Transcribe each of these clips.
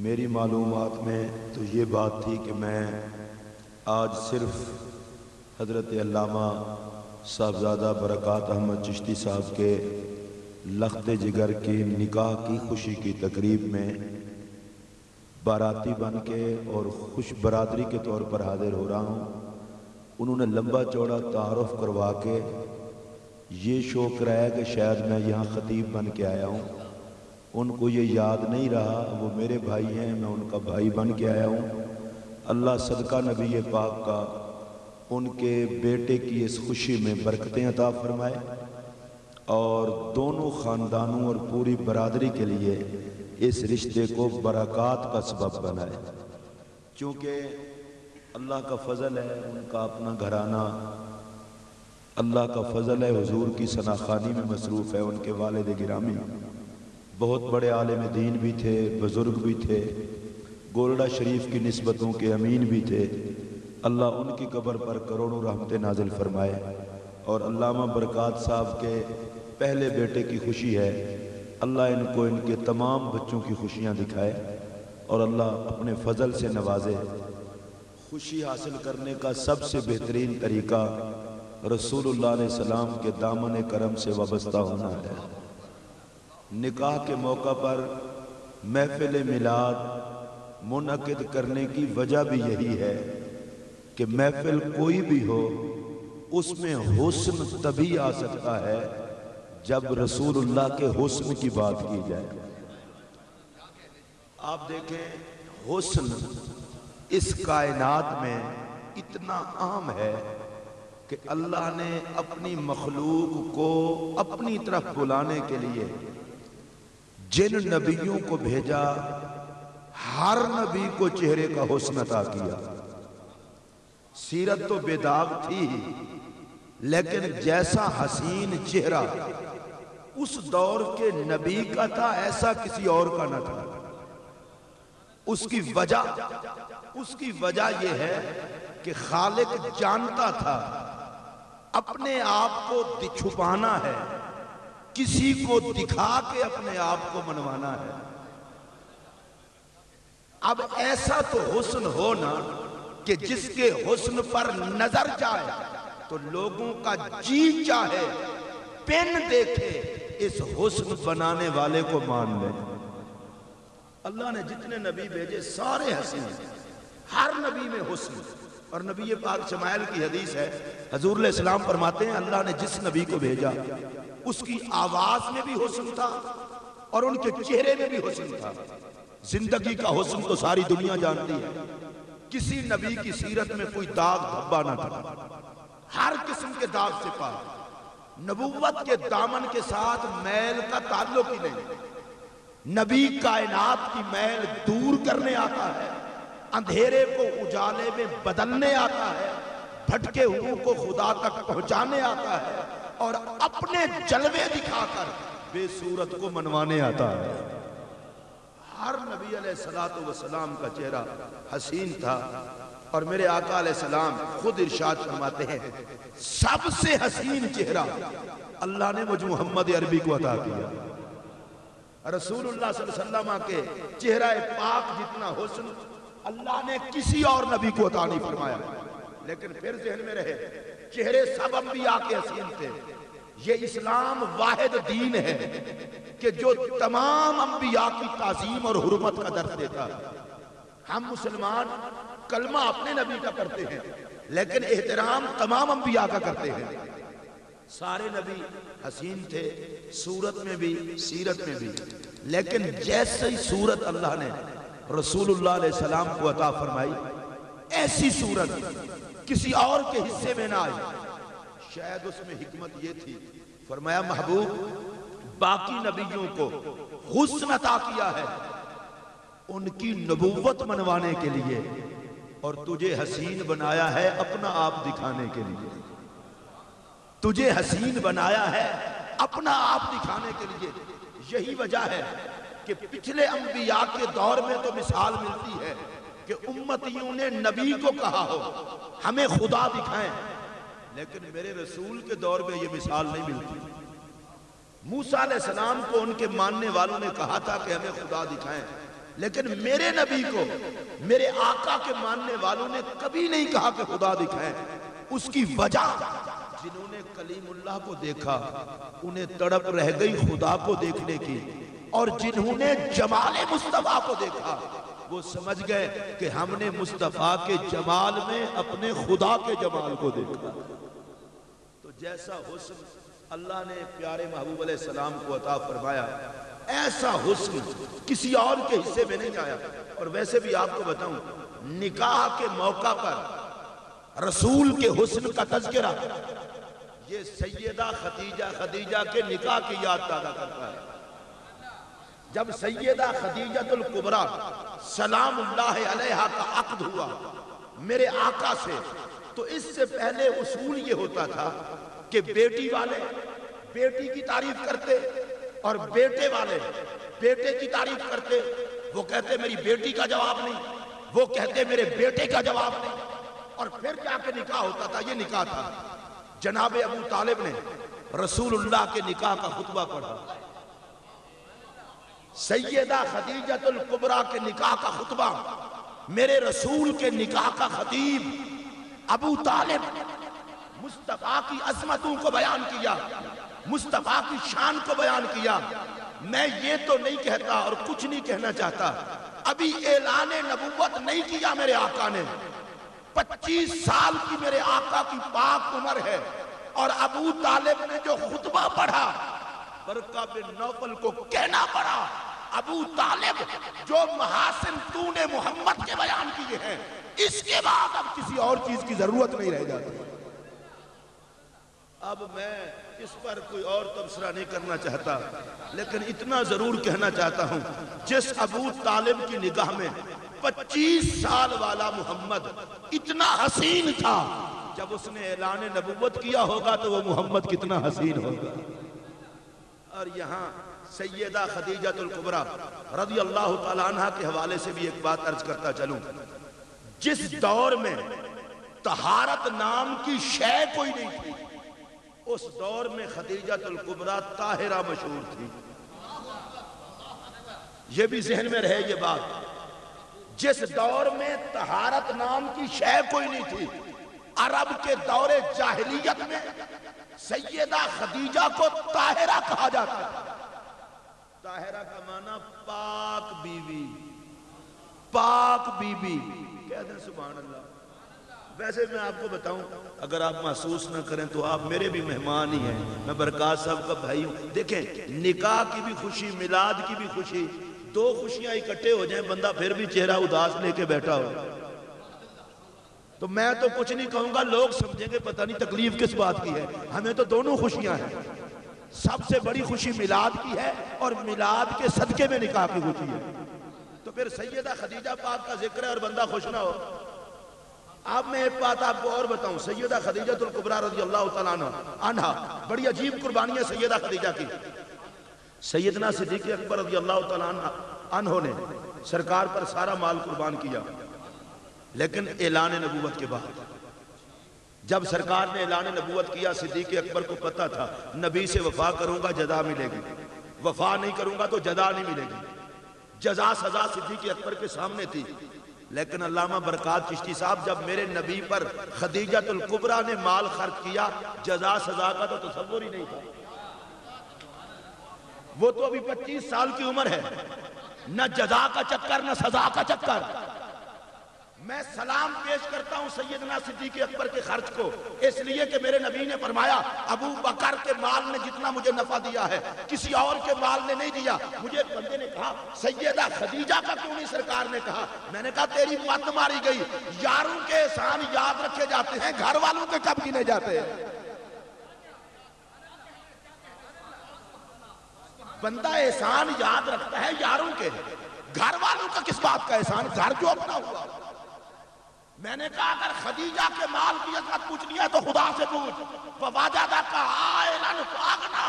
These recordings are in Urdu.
میری معلومات میں تو یہ بات تھی کہ میں آج صرف حضرت علامہ صاحبزادہ برکات احمد چشتی صاحب کے لخت جگر کی نکاح کی خوشی کی تقریب میں باراتی بن کے اور خوش برادری کے طور پر حاضر ہو رہا ہوں۔ انہوں نے لمبا چوڑا تعارف کروا کے یہ شوق کرایا کہ شاید میں یہاں خطیب بن کے آیا ہوں۔ ان کو یہ یاد نہیں رہا، وہ میرے بھائی ہیں، میں ان کا بھائی بن کے آیا ہوں۔ اللہ صدقہ نبی پاک کا ان کے بیٹے کی اس خوشی میں برکتیں عطا فرمائے اور دونوں خاندانوں اور پوری برادری کے لیے اس رشتے کو برکات کا سبب بنائے، کیونکہ اللہ کا فضل ہے، ان کا اپنا گھرانہ اللہ کا فضل ہے، حضور کی ثناخوانی میں مصروف ہے۔ ان کے والد گرامی بہت بڑے عالم دین بھی تھے، بزرگ بھی تھے، گولڈا شریف کی نسبتوں کے امین بھی تھے۔ اللہ ان کی قبر پر کروڑوں رحمتیں نازل فرمائے، اور علامہ برکات صاحب کے پہلے بیٹے کی خوشی ہے، اللہ ان کو ان کے تمام بچوں کی خوشیاں دکھائے اور اللہ اپنے فضل سے نوازے۔ خوشی حاصل کرنے کا سب سے بہترین طریقہ رسول اللہ علیہ السلام کے دامن کرم سے وابستہ ہونا ہے۔ نکاح کے موقع پر محفل میلاد منعقد کرنے کی وجہ بھی یہی ہے کہ محفل کوئی بھی ہو اس میں حسن تبھی آ سکتا ہے جب رسول اللہ کے حسن کی بات کی جائے۔ آپ دیکھیں، حسن اس کائنات میں اتنا عام ہے کہ اللہ نے اپنی مخلوق کو اپنی طرف بلانے کے لیے جن نبیوں کو بھیجا، ہر نبی کو چہرے کا حسن عطا کیا۔ سیرت تو بے داغ تھی ہی، لیکن جیسا حسین چہرہ اس دور کے نبی کا تھا ایسا کسی اور کا نہ تھا۔ اس کی وجہ یہ ہے کہ خالق جانتا تھا اپنے آپ کو چھپانا ہے، کسی کو دکھا کے اپنے آپ کو منوانا ہے۔ اب ایسا تو حسن ہونا کہ جس کے حسن پر نظر جائے تو لوگوں کا جی چاہے پن دیکھے اس حسن بنانے والے کو مان لے۔ اللہ نے جتنے نبی بھیجے سارے حسین، ہر نبی میں حسن۔ اور نبی پاک شمائل کی حدیث ہے، حضور علیہ السلام فرماتے ہیں اللہ نے جس نبی کو بھیجا اس کی آواز میں بھی حسن تھا اور ان کے چہرے میں بھی حسن تھا۔ زندگی کا حسن تو ساری دنیا جانتی ہے، کسی نبی کی سیرت میں کوئی داغ دھبا نہ تھا، ہر قسم کے داغ سے پاک۔ نبوت کے دامن کے ساتھ میل کا تعلق ہی نہیں۔ نبی کائنات کی میل دور کرنے آتا ہے، اندھیرے کو اجالے میں بدلنے آتا ہے، بھٹکے ہوئوں کو خدا تک پہنچانے آتا ہے، اور اپنے جلوے دکھا کر بے صورت کو منوانے آتا ہے۔ ہر نبی علیہ السلام کا چہرہ حسین تھا، اور میرے آقا علیہ السلام خود ارشاد فرماتے ہیں سب سے حسین چہرہ اللہ نے مجھ محمد عربی کو عطا کیا۔ رسول اللہ صلی اللہ علیہ وسلم کے چہرہ پاک جتنا حسن اللہ نے کسی اور نبی کو عطا نہیں فرمایا۔ لیکن پھر ذہن میں رہے، چہرے سب انبیاء کے حسین تھے۔ یہ اسلام واحد دین ہے کہ جو تمام انبیاء کی تعظیم اور حرمت کا درس دیتا ہے۔ ہم مسلمان کلمہ اپنے نبی کا کرتے ہیں لیکن احترام تمام انبیاء کا کرتے ہیں۔ سارے نبی حسین تھے، صورت میں بھی سیرت میں بھی، لیکن جیسے ہی صورت اللہ نے رسول اللہ علیہ السلام کو عطا فرمائی، ایسی صورت کسی اور کے حصے میں نہ آئی۔ شاید اس میں حکمت یہ تھی، فرمایا محبوب باقی نبیوں کو حسن عطا کیا ہے ان کی نبوت منوانے کے لیے، اور تجھے حسین بنایا ہے اپنا آپ دکھانے کے لیے۔ تجھے حسین بنایا ہے اپنا آپ دکھانے کے لیے۔ یہی وجہ ہے کہ پچھلے انبیاء کے دور میں تو مثال ملتی ہے کہ امتیوں نے نبی کو کہا ہو ہمیں خدا دکھائیں، لیکن میرے رسول کے دور میں یہ مثال نہیں ملتی۔ موسیٰ علیہ السلام کو ان کے ماننے والوں نے کہا تھا کہ ہمیں خدا دکھائیں، لیکن میرے نبی کو میرے آقا کے ماننے والوں نے کبھی نہیں کہا کہ خدا دکھائیں۔ اس کی وجہ جنہوں نے کلیم اللہ کو دیکھا انہیں تڑپ رہ گئی خدا کو دیکھنے کی، اور جنہوں نے جمال مصطفیٰ کو دیکھا وہ سمجھ گئے کہ ہم نے مصطفیٰ کے جمال میں اپنے خدا کے جمال کو دیکھا۔ تو جیسا حسن اللہ نے پیارے محبوب علیہ السلام کو عطا فرمایا، ایسا حسن کسی اور کے حصے میں نہیں آیا۔ اور ویسے بھی آپ کو بتاؤں، نکاح کے موقع پر رسول کے حسن کا تذکرہ یہ سیدہ خدیجہ کے نکاح کی یاد تازہ کرتا ہے۔ جب سیدہ خدیجہ الکبریٰ سلام اللہ علیہا کا عقد ہوا میرے آقا سے، تو اس سے پہلے اصول یہ ہوتا تھا کہ بیٹی والے بیٹی کی تعریف کرتے اور بیٹے والے بیٹے کی تعریف کرتے۔ وہ کہتے میری بیٹی کا جواب نہیں، وہ کہتے میرے بیٹے کا جواب نہیں، اور پھر جا کے نکاح ہوتا تھا۔ یہ نکاح تھا۔ جناب ابو طالب نے رسول اللہ کے نکاح کا خطبہ پڑھا، سیدہ خدیجہ الکبریٰ کے نکاح کا خطبہ، میرے رسول کے نکاح کا خطیب ابو طالب مصطفیٰ کی عظمتوں کو بیان کیا، مصطفیٰ کی شان کو بیان کیا۔ میں یہ تو نہیں کہتا اور کچھ نہیں کہنا چاہتا، ابھی اعلان نبوت نہیں کیا میرے آقا نے، 25 سال کی میرے آقا کی پاک عمر ہے، اور ابو طالب نے جو خطبہ پڑھا برقہ بن نوفل کو کہنا پڑا، ابو طالب جو محاسن تو نے محمد کے بیان کیے ہیں، اس کے بعد اب کسی اور چیز کی ضرورت نہیں رہ جاتی۔ اب میں اس پر کوئی اور تبصرہ نہیں کرنا چاہتا، لیکن اتنا ضرور کہنا چاہتا ہوں، جس ابو طالب کی نگاہ میں 25 سال والا محمد اتنا حسین تھا، جب اس نے اعلان نبوت کیا ہوگا تو وہ محمد کتنا حسین ہوگا۔ اور یہاں سیدہ خدیجہ الکبریٰ رضی اللہ تعالیٰ عنہ کے حوالے سے بھی ایک بات عرض کرتا چلوں، جس دور میں طہارت نام کی شے کوئی نہیں تھی، اس دور میں خدیجہ الکبریٰ طاہرہ مشہور تھی۔ یہ بھی ذہن میں رہے یہ بات، جس دور میں طہارت نام کی شے کوئی نہیں تھی، عرب کے دور جاہلیت میں سیدہ خدیجہ کو طاہرہ کہا جاتا ہے۔ طاہرہ کا معنی پاک بیوی، پاک بیوی، کہتے ہیں سبحان اللہ۔ ویسے میں آپ کو بتاؤں، اگر آپ محسوس نہ کریں تو آپ میرے بھی مہمان ہی ہیں، میں برکات صاحب کا بھائی ہوں۔ دیکھیں، نکاح کی بھی خوشی، میلاد کی بھی خوشی، دو خوشیاں اکٹھے ہو جائیں بندہ پھر بھی چہرہ اداس لے کے بیٹھا ہو، تو میں تو کچھ نہیں کہوں گا، لوگ سمجھیں گے پتہ نہیں تکلیف کس بات کی ہے۔ ہمیں تو دونوں خوشیاں ہیں، سب سے بڑی خوشی میلاد کی ہے، اور میلاد کے صدقے میں نکاح کی خوشی ہے۔ تو پھر سیدہ خدیجہ پاک کا ذکر ہے اور بندہ خوش نہ ہو۔ اب میں ایک بات آپ کو اور بتاؤں، سیدہ خدیجہ الکبریٰ رضی اللہ تعالیٰ عنہ، بڑی عجیب قربانی ہے سیدہ خدیجہ کی۔ سیدنا صدیق اکبر رضی اللہ تعالیٰ عنہ نے سرکار پر سارا مال قربان کیا، لیکن اعلان نبوت کے بعد جب سرکار نے اعلان نبوت کیا، صدیق اکبر کو پتا تھا نبی سے وفا کروں گا جزا ملے گی، وفا نہیں کروں گا تو جزا نہیں ملے گی۔ جزا سزا صدیق اکبر کے سامنے تھی، لیکن علامہ برکات چشتی صاحب، جب میرے نبی پر خدیجہ الکبریٰ نے مال خرچ کیا، جزا سزا کا تو تصور ہی نہیں تھا۔ وہ تو ابھی 25 سال کی عمر ہے، نہ جزا کا چکر نہ سزا کا چکر۔ میں سلام پیش کرتا ہوں سیدنا صدیق اکبر کے خرچ کو، اس لیے کہ میرے نبی نے فرمایا ابو بکر کے مال نے جتنا مجھے نفع دیا ہے کسی اور کے مال نے نہیں دیا۔ مجھے ایک بندے نے کہا سیدہ خدیجہ کا کیوں نہیں سرکار نے کہا؟ میں نے کہا تیری مت ماری گئی، یاروں کے احسان یاد رکھے جاتے ہیں، گھر والوں کے کب گنے جاتے ہیں۔ بندہ احسان یاد رکھتا ہے یاروں کے، گھر والوں کا کس بات کا احسان؟ گھر جو اپنا ہوا۔ میں نے کہا اگر خدیجہ کے مال کی عظمت پوچھنی ہے تو خدا سے پوچھ، فوجدک عائلا فاغنا،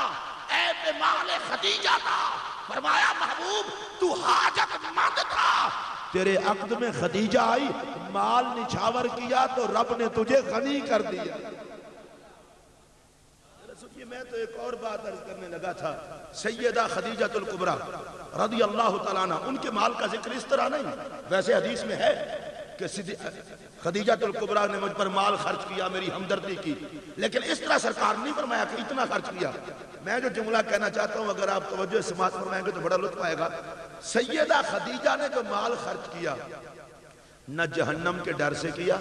اے بے مال خدیجہ تھا، فرمایا محبوب تو حاجت مند تھا، تیرے عقد میں خدیجہ آئی، مال نچھاور کیا تو رب نے تجھے غنی کر دیا۔ یہ میں تو ایک اور بات عرض کرنے لگا تھا. سیدہ خدیجہ الکبریٰ رضی اللہ تعالیٰ عنہ، ان کے مال کا ذکر اس طرح نہیں. ویسے حدیث میں ہے کہ خدیجہ الکبریٰ نے مجھ پر مال خرچ کیا، میری ہمدردی کی، لیکن اس طرح سرکار نہیں فرمایا کہ اتنا خرچ کیا. میں جو جملہ کہنا چاہتا ہوں اگر آپ توجہ سے سماعت فرمائیں گے تو بڑا لطف آئے گا. سیدہ خدیجہ نے جو مال خرچ کیا نہ جہنم کے ڈر سے کیا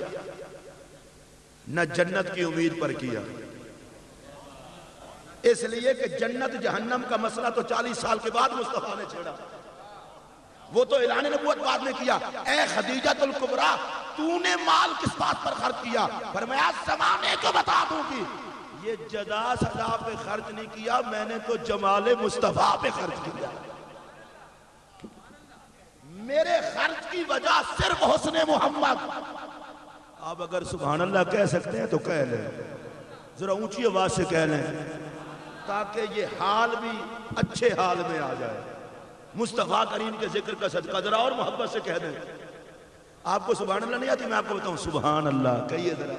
نہ جنت کی امید پر کیا. اس لیے کہ جنت جہنم کا مسئلہ تو 40 سال کے بعد مصطفیٰ نے چھیڑا. وہ تو اعلان نبوت بعد میں کیا. اے خدیجہ الکبریٰ تو نے مال کس بات پر خرچ کیا؟ فرمایا زمانے کو بتا دوں گی. یہ جدا سدا پہ خرچ نہیں کیا، میں نے تو جمال مصطفیٰ پہ خرچ کیا. میرے خرچ کی وجہ صرف حسن محمد. آپ اگر سبحان اللہ کہہ سکتے ہیں تو کہہ لیں، ذرا اونچی آواز سے کہہ لیں تاکہ یہ حال بھی اچھے حال میں آ جائے. مصطفیٰ کریم کے ذکر کا صدقہ ذرا اور محبت سے کہہ دیں. آپ کو سبحان اللہ نہیں آتی؟ میں آپ کو بتاؤں سبحان اللہ کہیے ذرا.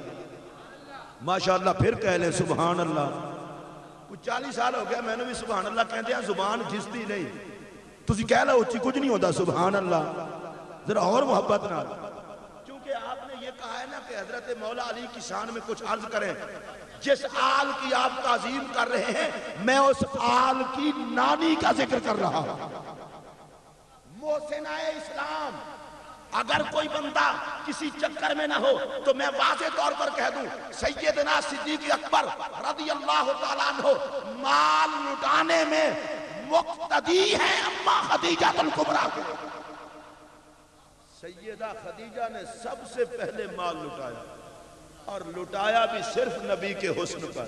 ماشاءاللہ پھر کہہ لیں سبحان اللہ. کچھ 40 سال ہو گیا میں نے بھی سبحان اللہ کہتے ہیں، زبان جستی نہیں. تسی کہہ لو اچھی کچھ نہیں ہوتا سبحان اللہ. ذرا اور محبت نہ. کیونکہ آپ نے یہ کہا ہے نا کہ حضرت مولا علی کی شان میں کچھ عرض کریں. جس آل کی آپ تعظیم کر رہے ہیں میں اس آل کی نانی کا ذکر کر رہا ہوں. محسنہ اسلام. اگر کوئی بندہ کسی چکر میں نہ ہو تو میں واضح طور پر کہہ دوں سیدنا صدیق اکبر رضی اللہ تعالیٰ عنہ مال لٹانے میں مقتدی ہیں اما خدیجہ الکبریٰ کے. سیدہ خدیجہ نے سب سے پہلے مال لٹایا اور لٹایا بھی صرف نبی کے حسن پر.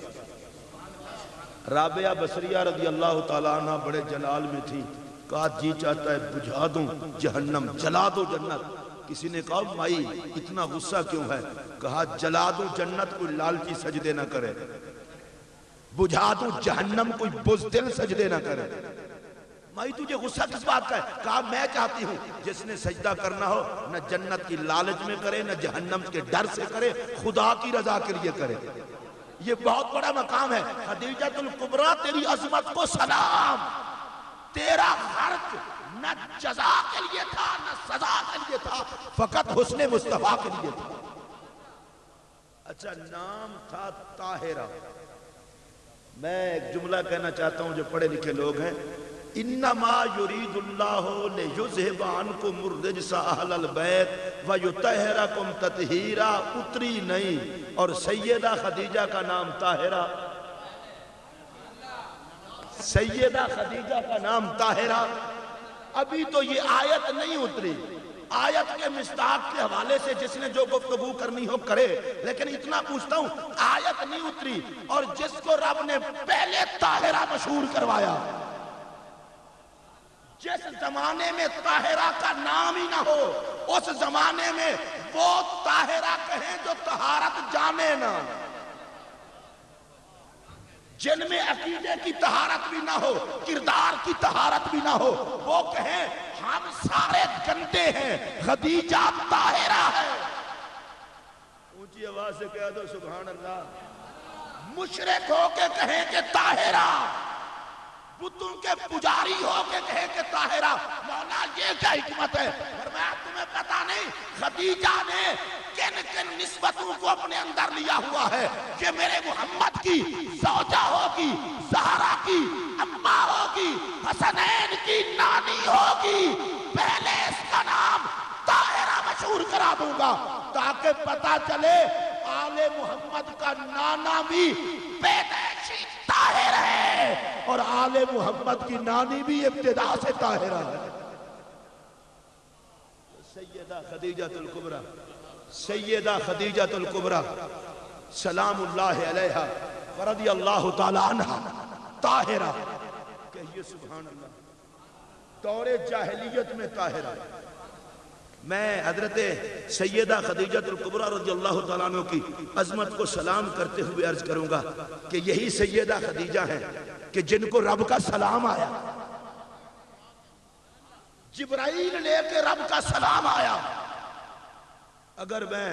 رابعہ بصریہ رضی اللہ تعالیٰ عنہ بڑے جلال میں تھی. کہا جی چاہتا ہے بجھا دوں جہنم، جلا دو جنت. کسی نے کہا مائی اتنا غصہ کیوں ہے؟ کہا جلا دوں جنت کوئی لالچی سجدے نہ کرے، بجھا دوں جہنم کوئی بزدل سجدے نہ کرے. مائی تجھے غصہ کس بات کا ہے؟ کہا میں چاہتی ہوں جس نے سجدہ کرنا ہو نہ جنت کی لالچ میں کرے نہ جہنم کے ڈر سے کرے، خدا کی رضا کے لیے کرے. یہ بہت بڑا مقام ہے. خدیجہ الکبریٰ تیری عظمت کو سلام. تیرا خرچ نہ جزا کے لیے تھا نہ سزا کے لیے تھا، فقط حسن مصطفیٰ کے لیے تھا. اچھا نام تھا طاہرہ. میں ایک جملہ کہنا چاہتا ہوں جو پڑھے لکھے لوگ ہیں. انما یرید اللہ لیذھب عنکم الرجس اہل البیت ویطہرکم تطہیرا. اتری نہیں. اور سیدہ خدیجہ کا نام طاہرہ، سیدہ خدیجہ کا نام طاہرہ. ابھی تو یہ آیت نہیں اتری. آیت کے مصداق کے حوالے سے جس نے جو گفتگو کرنی ہو کرے، لیکن اتنا پوچھتا ہوں آیت نہیں اتری. اور جس کو رب نے پہلے طاہرہ مشہور کروایا، جس زمانے میں طاہرہ کا نام ہی نہ ہو اس زمانے میں وہ طاہرہ کہیں جو طہارت جانے نہ، جن میں عقیدے کی طہارت بھی نہ ہو کردار کی طہارت بھی نہ ہو، وہ کہیں ہم سارے گندے ہیں، خدیجہ طاہرہ ہے. اونچی آواز سے کہہ دو سبحان اللہ. مشرک ہو کے کہیں کہ طاہرہ، بتوں کے پجاری ہو کے کہے کہ طاہرہ. مولا یہ کیا حکمت ہے؟ فرمایا تمہیں پتا نہیں خدیجہ نے کن کن نسبتوں کو اپنے اندر لیا ہوا ہے. کہ میرے محمد کی زوجہ ہوگی، زہرا کی اماں ہوگی، حسنین کی نانی ہوگی. پہلے اس کا نام طاہرہ مشہور کرا دوں گا تاکہ پتا چلے آل محمد کا نانا بھی پیدائشی طاہر ہے اور آل محمد کی نانی بھی ابتدا سے طاہرہ ہے. سیدہ خدیجہ الکبریٰ، سیدہ خدیجہ الکبریٰ سلام اللہ علیہا ورضی اللہ تعالی عنہ طاہرہ. کہیے سبحان اللہ. دور جاہلیت میں طاہرہ. میں حضرت سیدہ خدیجہ الکبریٰ رضی اللہ تعالیٰ عنہ کی عظمت کو سلام کرتے ہوئے عرض کروں گا کہ یہی سیدہ خدیجہ ہیں کہ جن کو رب کا سلام آیا، جبرائیل لے کے رب کا سلام آیا. اگر میں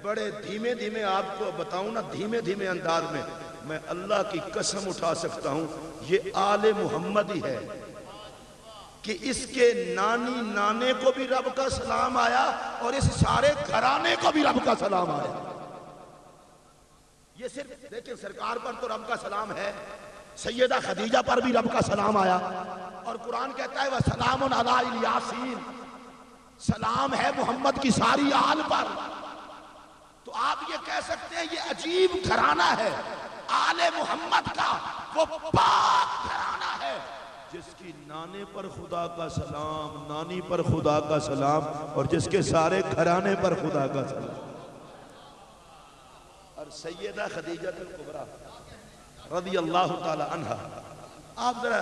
بڑے دھیمے دھیمے آپ کو بتاؤں نا، دھیمے دھیمے انداز میں، میں اللہ کی قسم اٹھا سکتا ہوں یہ آل محمد ہی ہے کہ اس کے نانی نانے کو بھی رب کا سلام آیا اور اس سارے گھرانے کو بھی رب کا سلام آیا. یہ صرف دیکھیں سرکار پر تو رب کا سلام ہے, سیدہ خدیجہ پر بھی رب کا سلام آیا, اور قرآن کہتا ہے وَسَلَامٌ عَلَىٰ الْيَاسِينَ, سلام ہے محمد کی ساری آل پر. تو آپ یہ کہہ سکتے ہیں یہ عجیب گھرانہ ہے آل محمد کا, وہ پاک گھرانہ ہے جس کی نانے پر خدا کا سلام, نانی پر خدا کا سلام, اور جس کے سارے گھرانے پر خدا کا سلام. اور سیدہ خدیجہ الکبریٰ رضی اللہ تعالی عنہ, آپ ذرا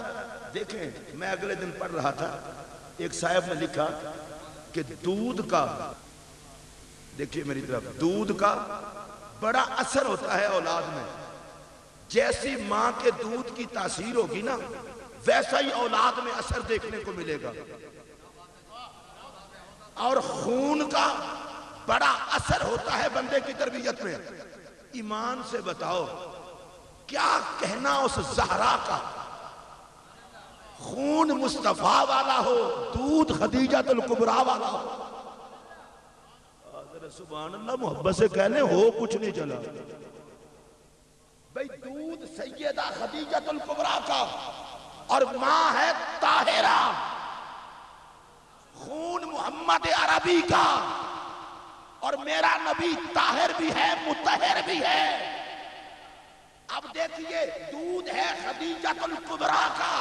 دیکھیں, میں اگلے دن پڑھ رہا تھا, ایک صاحب نے لکھا کہ دودھ کا, دیکھیے میری طرف, دودھ کا بڑا اثر ہوتا ہے اولاد میں. جیسی ماں کے دودھ کی تاثیر ہوگی نا ویسا ہی اولاد میں اثر دیکھنے کو ملے گا. اور خون کا بڑا اثر ہوتا ہے بندے کی تربیت میں. ایمان سے بتاؤ کیا کہنا اس زہرا کا, خون مصطفیٰ والا ہو, دودھ خدیجہ الکبریٰ والا ہو. سبحان اللہ, محبت سے کہہ لیں ہو کچھ نہیں چلا بھئی. دودھ سیدہ خدیجہ الکبریٰ کا اور ماں ہے طاہرہ, خون محمد عربی کا, اور میرا نبی طاہر بھی ہے مطہر بھی ہے. اب دیکھیے دودھ ہے خدیجہ الکبریٰ کا,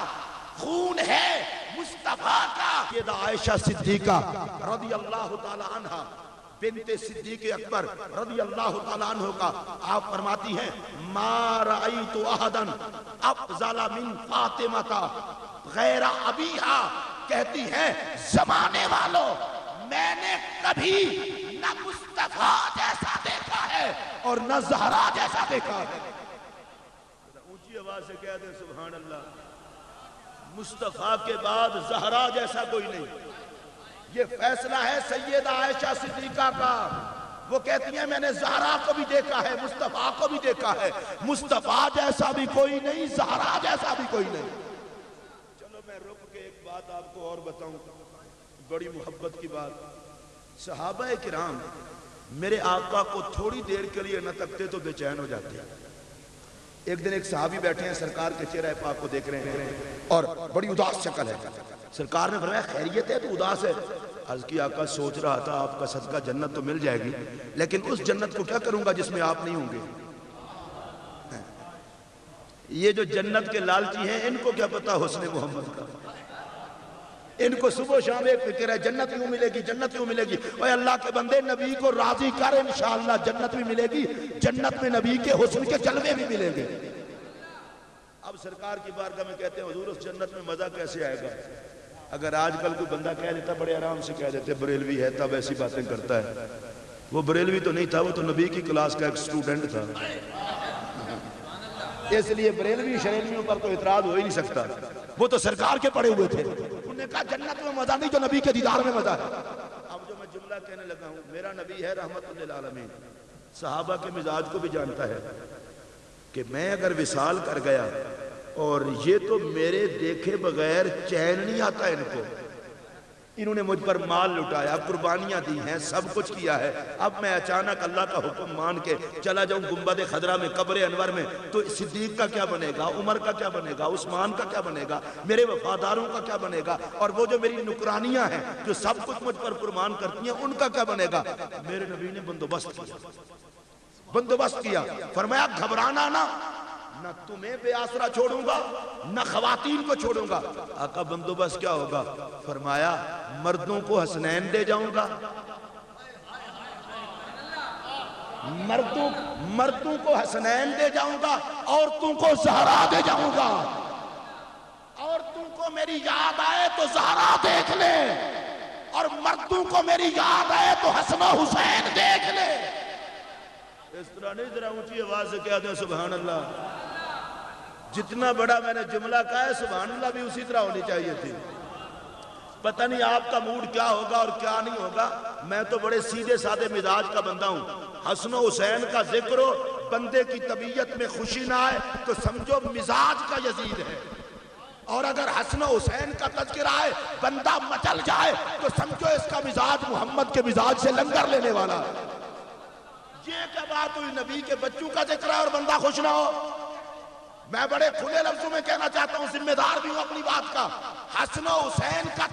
خون ہے مصطفیٰ کا. سیدہ عائشہ صدیقہ رضی اللہ تعالی عنہ بنت صدیق اکبر رضی اللہ تعالیٰ عنہ کا آپ فرماتی ہیں ما رأیت احدا افضل من فاطمہ غیر ابیہا, کہتی ہیں زمانے والوں میں نے کبھی نہ مصطفیٰ جیسا دیکھا ہے اور نہ زہرا جیسا دیکھا ہے. اونچی آواز سے کہہ دیں سبحان اللہ. مصطفیٰ کے بعد زہرا جیسا کوئی نہیں. یہ فیصلہ ہے سیدہ عائشہ صدیقہ کا. وہ کہتی ہیں میں نے زہرا کو بھی دیکھا ہے, مصطفیٰ کو بھی دیکھا ہے, مصطفیٰ جیسا بھی کوئی نہیں, زہرا جیسا بھی کوئی نہیں. چلو میں رک کے ایک بات آپ کو اور بتاؤں, بڑی محبت کی بات. صحابہ کرام میرے آقا کو تھوڑی دیر کے لیے نہ تکتے تو بے چین ہو جاتے ہیں. ایک دن ایک صحابی بیٹھے ہیں, سرکار کے چہرہ پاک کو دیکھ رہے ہیں اور بڑی اداس شکل ہے. سرکار نے فرمایا خیریت ہے تو اداس ہے؟ عرض کی آقا سوچ رہا تھا آپ کا صدقہ جنت تو مل جائے گی, لیکن اس جنت کو کیا کروں گا جس میں آپ نہیں ہوں گے. یہ جو جنت کے لالچی ہیں ان کو کیا پتا حسن محمد کا, ان کو صبح و شام ایک فکر ہے جنت کیوں ملے گی, جنت کیوں ملے گی. اے اللہ کے بندے نبی کو راضی کر, انشاءاللہ جنت بھی ملے گی, جنت میں نبی کے حسن کے جلوے بھی ملیں گے. اب سرکار کی بارگاہ میں کہتے ہیں حضور اس جنت میں مزہ کیسے آئے گا. اگر آج کل کوئی بندہ کہہ دیتا بڑے آرام سے کہہ دیتے بریلوی ہے تب ایسی باتیں کرتا ہے. وہ بریلوی تو نہیں تھا, وہ تو نبی کی کلاس کا ایک سٹوڈنٹ تھا. اس لیے بریلوی شریلویوں پر تو اعتراض ہو ہی نہیں سکتا, وہ تو سرکار کے پڑے ہوئے تھے. انہوں نے کہا جنت میں مزہ نہیں جو نبی کے دیدار میں مزہ ہے. اب جو میں جملہ کہنے لگا ہوں, میرا نبی ہے رحمت للعالمین, صحابہ کے مزاج کو بھی جانتا ہے کہ میں اگر وصال کر گیا اور یہ تو میرے دیکھے بغیر چین نہیں آتا ان کو. انہوں نے مجھ پر مال لٹایا, قربانیاں دی ہیں, سب کچھ کیا ہے. اب میں اچانک اللہ کا حکم مان کے چلا جاؤں گنبد خضرا میں, قبر انور میں, تو صدیق کا کیا بنے گا, عمر کا کیا بنے گا, عثمان کا کیا بنے گا, میرے وفاداروں کا کیا بنے گا, اور وہ جو میری نکرانیاں ہیں جو سب کچھ مجھ پر قربان کرتی ہیں ان کا کیا بنے گا. میرے نبی نے بندوبست کیا. فرمایا گھبرانا نہ تمہیں بے آسرا چھوڑوں گا نہ خواتین کو چھوڑوں گا. آقا بندوبست کیا ہوگا؟ فرمایا مردوں کو حسنین دے جاؤں گا, مردوں کو حسنین دے جاؤں گا, عورتوں کو زہرا دے جاؤں گا. عورتوں کو میری یاد آئے تو زہرا دیکھ لے, اور مردوں کو میری یاد آئے تو حسن و حسین دیکھ لے. اس طرح نہیں, ذرا اونچی آواز سے کہتے ہیں سبحان اللہ. جتنا بڑا میں نے جملہ کہا ہے سبحان اللہ بھی اسی طرح ہونی چاہیے تھی. پتہ نہیں آپ کا موڈ کیا ہوگا اور کیا نہیں ہوگا. میں تو بڑے سیدھے سادے مزاج کا بندہ ہوں. حسن و حسین کا ذکر ہو, بندے کی طبیعت میں خوشی نہ آئے تو سمجھو مزاج کا یزید ہے، اور اگر حسن و حسین کا تذکرہ ہے بندہ مچل جائے تو سمجھو اس کا مزاج محمد کے مزاج سے لنگر لینے والا ہے۔ یہ کیا بات ہوئی، نبی کے بچوں کا ذکر ہے اور بندہ خوش نہ ہو؟ میں بڑے کھلے لفظوں میں کہنا چاہتا ہوں، ذمہ دار بھی ہوں اپنی بات کا، حسن و حسین کا